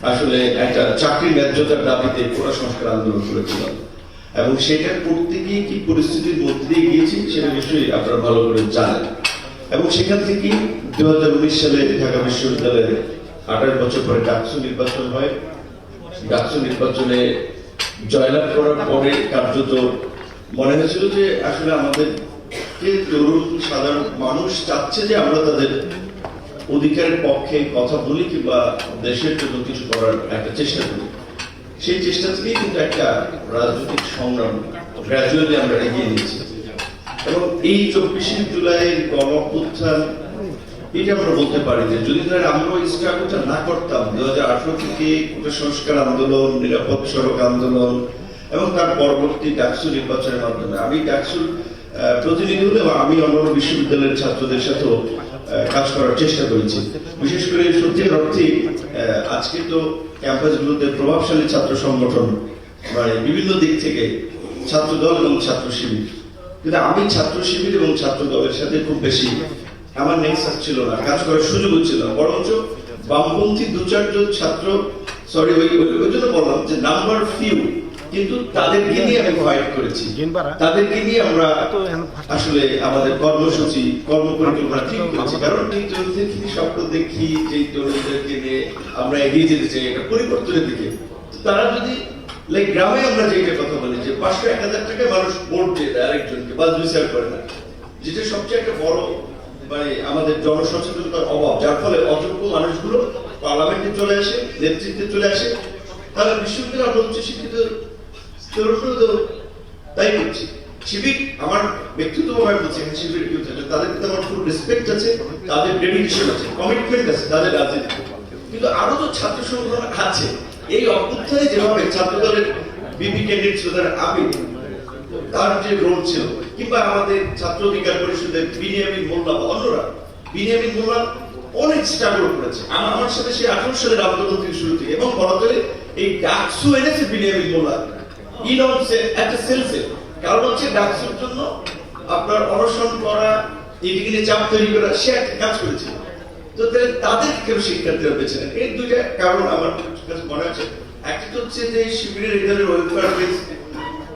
আসলে একটা চাকরির ন্যায্যতার দাবিতে কোটা সংস্কার আন্দোলন করেছিলাম, এবং সেটা করতে গিয়ে কি পরিস্থিতির মধ্যে দিয়ে গিয়েছি সেটা নিশ্চয়ই আপনারা ভালো করে জানেন। এবং সেখান থেকে 2019 সালে ঢাকা বিশ্ববিদ্যালয়ে 28 বছর পরে ডাকসু নির্বাচন হয়। ডাকসু নির্বাচনে জয়লাভ করার পরে কার্যত মনে হয়েছিল যে আসলে আমাদের তরুণ সাধারণ মানুষ চাচ্ছে যে আমরা তাদের অধিকারের পক্ষে কথা বলি কিংবা দেশের জন্য কিছু করার একটা চেষ্টা করি। সেই চেষ্টা থেকেই কিন্তু একটা রাজনৈতিক সংগ্রাম গ্রাজুয়ালি আমরা এগিয়ে নিয়েছি, এবং এই 24 জুলাইয়ের গণ-অভ্যুত্থান এটা আমরা বলতে পারি যে যদি ধরেন আমরা এই স্ট্রাগলটা না করতাম 2018 থেকে কোটা সংস্কার আন্দোলন, নিরাপদ সড়ক আন্দোলন এবং তার পরবর্তী ডাকসু নির্বাচনের মাধ্যমে, আমি ডাকসুর প্রতিনিধি হলেও আমি অন্যান্য বিশ্ববিদ্যালয়ের ছাত্রদের সাথেও কাজ করার চেষ্টা করেছি। বিশেষ করে সত্যিকার অর্থে আজকে তো ক্যাম্পাসগুলোতে প্রভাবশালী ছাত্র সংগঠন মানে বিভিন্ন দিক থেকে ছাত্র দল এবং ছাত্র শিবির, কিন্তু আমি ছাত্র শিবির এবং ছাত্র দলের সাথে খুব বেশি আমার নেক্সাস ছিল না, কাজ করার সুযোগও ছিল না। বরঞ্চ বামপন্থী 2-4 ছাত্র, সরি ওই জন্য বললাম যে নাম্বার ফিউ, কিন্তু তাদেরকে নিয়ে আমি ফাইট করেছি, তাদেরকে নিয়ে আমরা আসলে আমাদের কর্মসূচি কর্মপরিকল্পনা ঠিক করেছি। কারণ এই তরুণদের স্বপ্ন দেখি যে তরুণদেরকে নিয়ে আমরা এগিয়ে যেতে চাই একটা পরিবর্তনের দিকে। তারা যদি লাইক গ্রামে আমরা যেটা কথা বলি যে 500-1000 টাকায় মানুষ ভোট দিয়ে দেয় আরেকজনকে, বাস বিচার করে না, যেটা সবচেয়ে একটা বড় মানে আমাদের জনসচেতনতার অভাব, যার ফলে অযোগ্য মানুষগুলো পার্লামেন্টে চলে আসে, নেতৃত্বে চলে আসে। তাহলে বিশ্ববিদ্যালয় আমরা উচ্চ শিক্ষিত তাই করছি। শিবির আমার ব্যক্তিগতভাবে বলছি, শিবির তাদের প্রতি আমার ফুল রেসপেক্ট আছে, তাদের ডেডিকেশন আছে, কমিটমেন্ট আছে তাদের রাজনীতি। কিন্তু আরো তো ছাত্র সংগঠন আছে, এই অভ্যুত্থানে যেভাবে ছাত্র দলের বিপি ক্যান্ডিডেট ছিল আবির, তার যে রোল ছিল, কিংবা আমাদের ছাত্র অধিকার পরিষদের বিনিয়ামিন মোল্লা বা অন্যরা, বিনিয়ামিন মোল্লা অনেক স্ট্রাগল করেছে আমার সাথে সেই 18 সালের আন্দোলন থেকে শুরু থেকে, এবং বলা চলে এই ডাকসু এনেছে বিনিয়ামিন মোল্লা একটা সেলসে। কারণ হচ্ছে ডাকসুর জন্য আপনার অনশন করা, এদিকে নিয়ে চাপ তৈরি করা, সে একটা কাজ করেছিল। তো তাদের কেন শিক্ষার্থীরা বেছে নেন? এই দুইটা কারণ আমার কাছে মনে হচ্ছে। একটা হচ্ছে যে শিবিরের এই ধরনের ওয়েলফেয়ার বেসড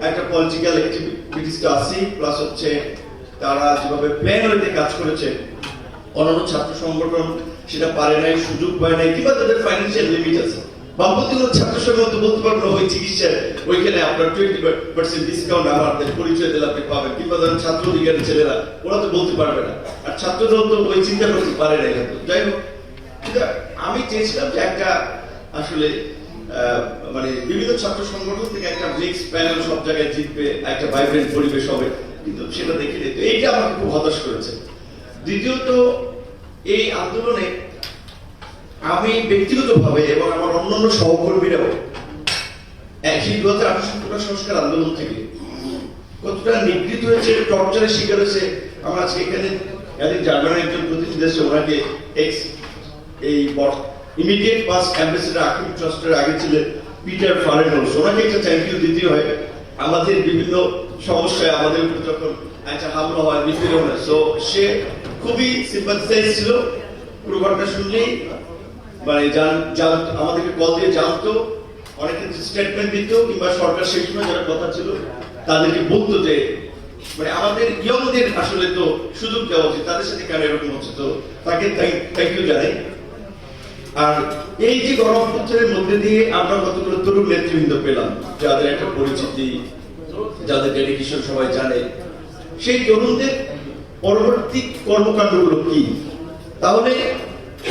একটা পলিটিক্যাল অ্যাক্টিভিটিসটা আছে, প্লাস হচ্ছে তারা যেভাবে প্ল্যান হইতে কাজ করেছে, অন্যান্য ছাত্র সংগঠন সেটা পারে নাই, সুযোগ পায় নাই, কিংবা তাদের ফাইন্যান্সিয়াল লিমিট আছে। বামপন্থী ছাত্র সংগঠন বলতে পারবো ওই চিকিৎসায় ওইখানে আপনার 20% ডিসকাউন্ট আমাদের পরিচয় দিলে আপনি পাবেন, কিংবা ধরেন ছাত্র অধিকারের ছেলেরা ওরা তো বলতে পারবে না, আর ছাত্ররাও তো ওই চিন্তা করতে পারে না। যাই হোক, আমি চেয়েছিলাম যে একটা আসলে মানে বিভিন্ন ছাত্র সংগঠন থেকে একটা মিক্স প্যানেল সব জায়গায় জিতবে, একটা ভাইব্রেন্ট পরিবেশ হবে, কিন্তু সেটা দেখে নিতে এইটা আমাকে খুব হতাশ করেছে। দ্বিতীয়ত, এই আন্দোলনে আমি ব্যক্তিগতভাবে এবং আমার অন্যান্য সহকর্মীরাও একই 2018 কোটা সংস্কার আন্দোলন থেকে কতটা নিগৃহীত হয়েছে, টর্চারের শিকার হয়েছে। আমরা আজকে এখানে জার্মানির একজন প্রতিনিধি এসে ওনাকে এই ইমিডিয়েট পাস্ট অ্যাম্বাসেডর আকিম ট্রাস্টের আগে ছিলেন পিটার ফারেনহোলস, ওনাকে একটা থ্যাংক ইউ দিতে হয়। আমাদের বিভিন্ন সমস্যায় আমাদের উপর যখন একটা হামলা হয়, নিপীড়ন হয়, সো সে খুবই সিম্পাথিসাইজ ছিল। পুরো ঘটনা শুনলেই মানে আমাদেরকে কল দিয়ে জানতো, অনেক ক্ষেত্রে স্টেটমেন্ট দিত, কিংবা সরকার সেই সময় যারা কথা ছিল তাদেরকে বলতো যে মানে আমাদের ইয়ংদের আসলে তো সুযোগ দেওয়া উচিত, তাদের সাথে কেন এরকম হচ্ছে। তো তাকে থ্যাংক ইউ জানাই। আর এই যে গণ-অভ্যুত্থানের মধ্যে দিয়ে আমরা কতগুলো তরুণ নেতৃবৃন্দ পেলাম, যাদের একটা পরিচিতি, যাদের ডেডিকেশন সবাই জানে, সেই তরুণদের পরবর্তী কর্মকাণ্ডগুলো কি? তাহলে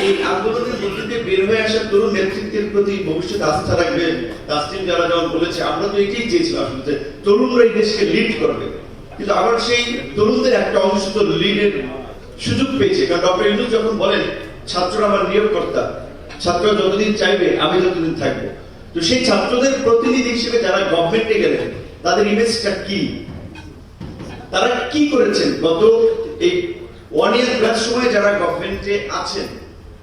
এই আন্দোলনের মধ্যে দিয়ে বের হয়ে আসা তরুণ নেতৃত্বের প্রতি ভবিষ্যতে আস্থা রাখবে। তাসলিম যারা যেমন বলেছে, আমরা তো এটাই চেয়েছিলাম আসলে যে তরুণরা এই দেশকে লিড করবে, কিন্তু আবার সেই তরুণদের একটা অংশ তো লিডের সুযোগ পেয়েছে। কারণ ডক্টর ইউনূস যখন বলেন ছাত্ররা আমার নিয়োগকর্তা, ছাত্ররা যতদিন চাইবে আমি ততদিন থাকবো, তো সেই ছাত্রদের প্রতিনিধি হিসেবে যারা গভর্নমেন্টে গেলেন তাদের ইমেজটা কি, তারা কি করেছেন গত এই 1 year প্লাস সময় যারা গভর্নমেন্টে আছেন,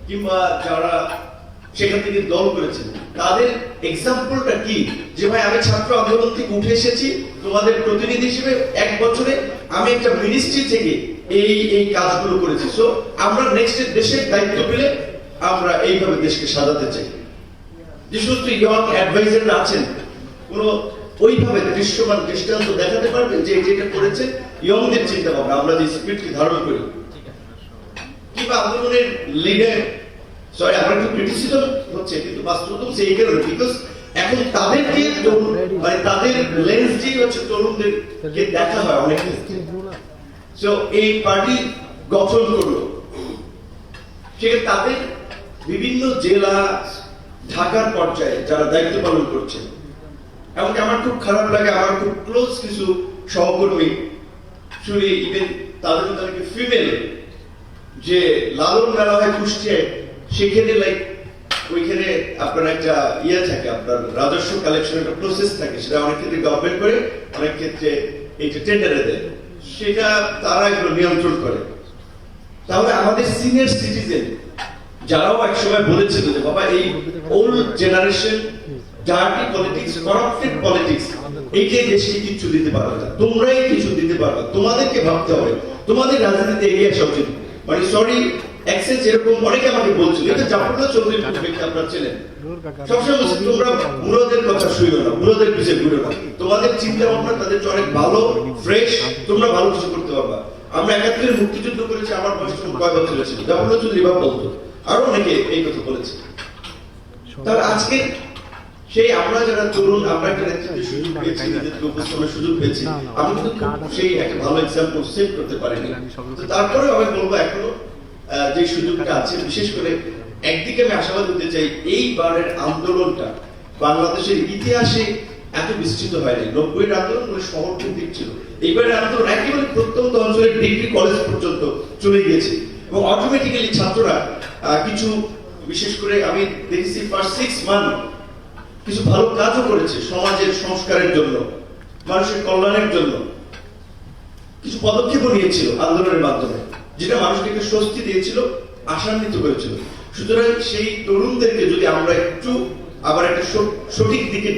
কিংবা যারা সেখান থেকে দল করেছেন, তাদের এক্সাম্পলটা কি? যে ভাই আমি ছাত্র আন্দোলন থেকে উঠে এসেছি, তোমাদের প্রতিনিধি হিসেবে 1 বছরে আমি একটা মিনিস্ট্রি থেকে এই কাজগুলো করেছি। সো আমরা নেক্সট দেশের দায়িত্ব পেলে আমরা এইভাবে দেশকে সাজাতে চাই। যে সমস্ত ইয়ং অ্যাডভাইজাররা আছেন কোনো ওইভাবে দৃশ্যমান দৃষ্টান্ত দেখাতে পারবেন যে যেটা করেছে ইয়ংদের চিন্তা ভাবনা, আমরা যে স্পিরিটকে ধারণ করি, কিংবা আন্দোলনের লিডার, সরি আমার একটু ক্রিটিসিজম হচ্ছে, কিন্তু বাস্তবতা হচ্ছে এই কারণে বিকজ এখন তাদেরকে মানে তাদের লেন্স দিয়ে হচ্ছে তরুণদেরকে দেখা হয় অনেক ক্ষেত্রে। সো এই পার্টি গঠন করলো, সেখানে তাদের বিভিন্ন জেলা ঢাকার পর্যায়ে যারা দায়িত্ব পালন করছে, এমনকি আমার খুব খারাপ লাগে, আমার খুব ক্লোজ কিছু সহকর্মী শুনি ইভেন তাদেরকে ফিমেল যে লালন মেলা হয় কুষ্টিয়ায়, সেখানে লাইক ওইখানে আপনার একটা ইয়ে থাকে, আপনার রাজস্ব কালেকশন একটা প্রসেস থাকে, সেটা অনেক ক্ষেত্রে গভর্নমেন্ট করে, অনেক ক্ষেত্রে এইটা টেন্ডারে দেয়, সেটা তারা এগুলো নিয়ন্ত্রণ করে। তাহলে আমাদের সিনিয়র সিটিজেন যারাও একসময় বলেছিল যে বাবা এই old generation dirty politics, corrupted politics, এইটাই দেশকে কিছু দিতে পারবে না, তোমরাই কিছু দিতে পারবে, তোমাদেরকে ভাবতে হবে, তোমাদের রাজনীতিতে এগিয়ে আসা উচিত। মানে সরি এক্সেস এরকম অনেকে আমাকে বলছিল, এটা জাফরুল্লাহ চৌধুরীর ব্যক্তি আপনারা ছিলেন, সবসময় বলছি তোমরা বুড়োদের কথা শুইও না, বুড়োদের পিছিয়ে ঘুরো না, তোমাদের চিন্তা ভাবনা তাদের অনেক ভালো ফ্রেশ, তোমরা ভালো কিছু করতে পারবা। আমরা 71-এর মুক্তিযুদ্ধ করেছি, আমার বয়স তখন কয় বছর ছিল, জাফরুল্লাহ চৌধুরী বাবা বলতো, আরো অনেকে এই কথা বলেছে। তাহলে আজকে সেই আমরা যারা তরুণ, আমরা একটা নেতৃত্বের সুযোগ পেয়েছি, নেতৃত্ব উপস্থাপনের সুযোগ পেয়েছি, আমি কিন্তু সেই একটা ভালো এক্সাম্পল সেট করতে পারিনি। তারপরে আমি বলবো এখনো যে সুযোগটা আছে, বিশেষ করে একদিকে আমি আশাবাদ দিতে চাই এইবারের আন্দোলনটা বাংলাদেশের ইতিহাসে এত বিস্তৃত হয়নি। 90-এর আন্দোলন কোনো শহর কেন্দ্রিক ছিল, এইবারের আন্দোলন একেবারে প্রত্যন্ত অঞ্চলের ডিগ্রি কলেজ পর্যন্ত চলে গিয়েছে এবং অটোমেটিক্যালি ছাত্ররা কিছু, বিশেষ করে আমি দেখেছি ফার্স্ট 6 মান্থ কিছু ভালো কাজও করেছে সমাজের সংস্কারের জন্য, মানুষের কল্যাণের জন্য কিছু পদক্ষেপও নিয়েছিল আন্দোলনের মাধ্যমে, যেটা মানুষকে স্বস্তি দিয়েছিল, আশান্বিত করেছিল। সুতরাং সেই তরুণদেরকে যদি আমরা একটু আবার একটা সঠিক দিকে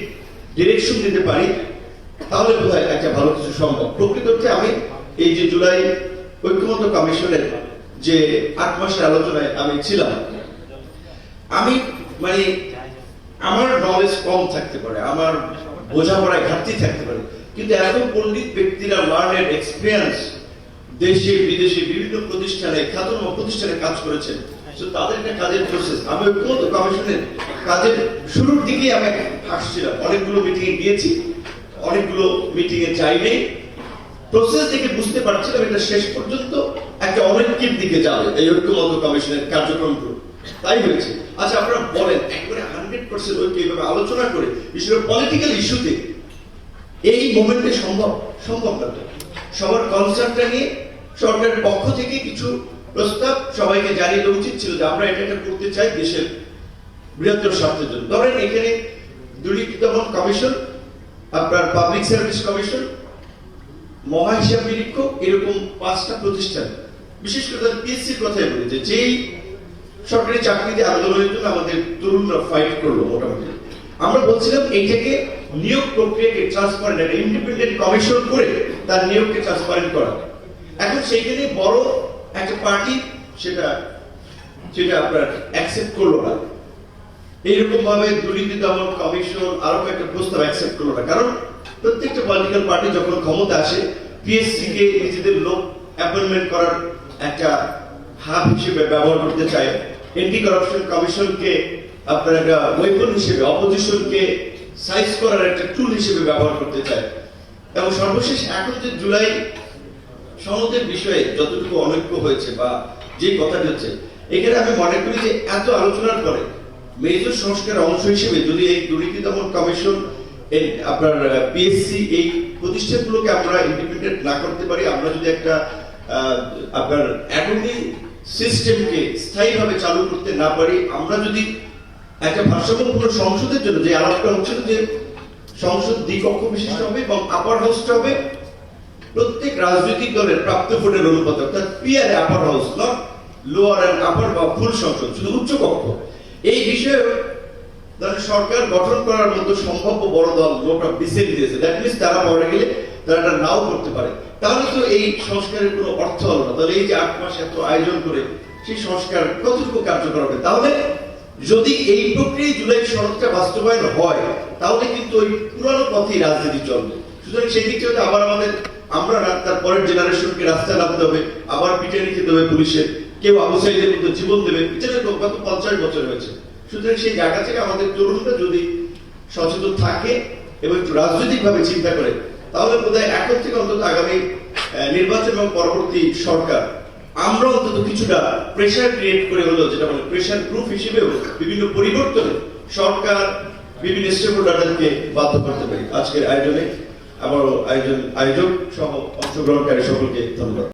ডিরেকশন দিতে পারি, তাহলে বোধহয় একটা ভালো কিছু সম্ভব। প্রকৃত অর্থে আমি এই যে জুলাই ঐক্যমত্য কমিশনের যে 8 মাসের আলোচনায় আমি ছিলাম, আমি মানে আমার নলেজ কম থাকতে পারে, আমার বোঝাপড়ায় ঘাটতি থাকতে পারে, কিন্তু এত পণ্ডিত ব্যক্তিরা লার্নেড এক্সপিরিয়েন্স দেশে বিদেশে বিভিন্ন প্রতিষ্ঠানে, খ্যাতনামা প্রতিষ্ঠানে কাজ করেছেন, তাদের একটা কাজের প্রসেস, আমি ঐক্যমত্য কমিশনের কাজের শুরুর দিকে আমি হাসছিলাম, অনেকগুলো মিটিং এ গিয়েছি, অনেকগুলো মিটিং এ যাইনি, প্রসেস থেকে বুঝতে পারছিলাম এটা শেষ পর্যন্ত একটা অনেকের দিকে যাবে এই ঐক্যমত্য কমিশনের কার্যক্রমগুলো, তাই হয়েছে। আচ্ছা আপনারা বলেন একবারে 100% ঐক্য এইভাবে আলোচনা করে, বিশেষ করে পলিটিক্যাল ইস্যুতে এই মোমেন্টে সম্ভব না। সবার কনসার্নটা নিয়ে সরকারের পক্ষ থেকে কিছু প্রস্তাব সবাইকে জানিয়ে দেওয়া উচিত ছিল যে আমরা এটা করতে চাই দেশের বৃহত্তর স্বার্থের জন্য। ধরেন এখানে দুর্নীতি দমন কমিশন, আপনার পাবলিক সার্ভিস কমিশন, মহা হিসাব নিরীক্ষক, এরকম 5টা প্রতিষ্ঠান, বিশেষ করে পিএসসির কথাই বলি যে যেই সরকারি চাকরিতে আন্দোলনের জন্য আমাদের তরুণরা ফাইট করলো, মোটামুটি আমরা বলছিলাম এইটাকে নিয়োগ প্রক্রিয়াকে ট্রান্সপারেন্ট, একটা ইন্ডিপেন্ডেন্ট কমিশন করে তার নিয়োগকে ট্রান্সপারেন্ট করা। এখন সেইখানে বড় একটা পার্টি সেটা আপনার অ্যাকসেপ্ট করলো না, এইরকম ভাবে দুর্নীতি দমন কমিশন আরো একটা প্রস্তাব অ্যাকসেপ্ট করলো না, কারণ প্রত্যেকটা পলিটিক্যাল পার্টি যখন ক্ষমতা আসে পিএসসি কে নিজেদের লোক অ্যাপয়েন্টমেন্ট করার একটা হাব হিসেবে ব্যবহার করতে চায়, এন্টি কারাপশন কমিশনকে আপনার একটা ওয়েপন হিসেবে, অপোজিশনকে সাইজ করার একটা টুল হিসেবে ব্যবহার করতে চায়। এবং সর্বশেষ এখন যে জুলাই সনদের বিষয়ে যতটুকু অনৈক্য হয়েছে বা যে কথাটি হচ্ছে, এখানে আমি মনে করি যে এত আলোচনার পরে মেজর সংস্কারের অংশ হিসেবে যদি এই দুর্নীতি দমন কমিশন, আপনার পিএসসি, এই প্রতিষ্ঠানগুলোকে আমরা ইন্ডিপেন্ডেন্ট না করতে পারি, আমরা যদি একটা আপনার অ্যাটর্নি সিস্টেমকে স্থায়ীভাবে চালু করতে না পারি, আমরা যদি একটা ভারসাম্যপূর্ণ সংসদের জন্য যে আলাপটা হচ্ছিল যে সংসদ দ্বিকক্ষ বিশিষ্ট হবে এবং আপার হাউসটা হবে প্রত্যেক রাজনৈতিক দলের প্রাপ্ত ভোটের অনুপাত, অর্থাৎ PR upper house, not lower and upper বা ফুল সংসদ, শুধু উচ্চ কক্ষ। এই বিষয়ে সরকার গঠন করার মতো সম্ভাব্য বড় দল লোকটা বিসেল দিয়েছে, দ্যাট মিনস তারা পরে গেলে তারা এটা নাও করতে পারে, তাহলে তো এই সংস্কারের কোনো অর্থ হলো না। তাহলে এই যে 8 মাস এত আয়োজন করে সেই সংস্কার কতটুকু কার্যকর হবে? তাহলে যদি এই প্রক্রিয়ায় জুলাই সনদটা বাস্তবায়ন হয় তাহলে কিন্তু ওই পুরানো পথেই রাজনীতি চলবে। সুতরাং সেই দিক থেকে আবার আমরা না, তার পরের জেনারেশনকে রাস্তায় নামতে হবে, আবার পিটানি খেতে হবে পুলিশের, কেউ আবু সাইদের মতো জীবন দেবে, বিচারের গত 50 বছর হয়েছে। সুতরাং সেই জায়গা থেকে আমাদের তরুণরা যদি সচেতন থাকে এবং একটু রাজনৈতিকভাবে চিন্তা করে, তাহলে বোধহয় এখন থেকে অন্তত আগামী নির্বাচন এবং পরবর্তী সরকার আমরা অন্তত কিছুটা প্রেশার ক্রিয়েট করে হলো, যেটা বলে প্রেশার প্রুফ হিসেবেও বিভিন্ন পরিবর্তনে সরকার বিভিন্ন স্টেক হোল্ডারদেরকে বাধ্য করতে পারি। আজকের আয়োজনে আবারও আয়োজক সহ অংশগ্রহণকারী সকলকে ধন্যবাদ।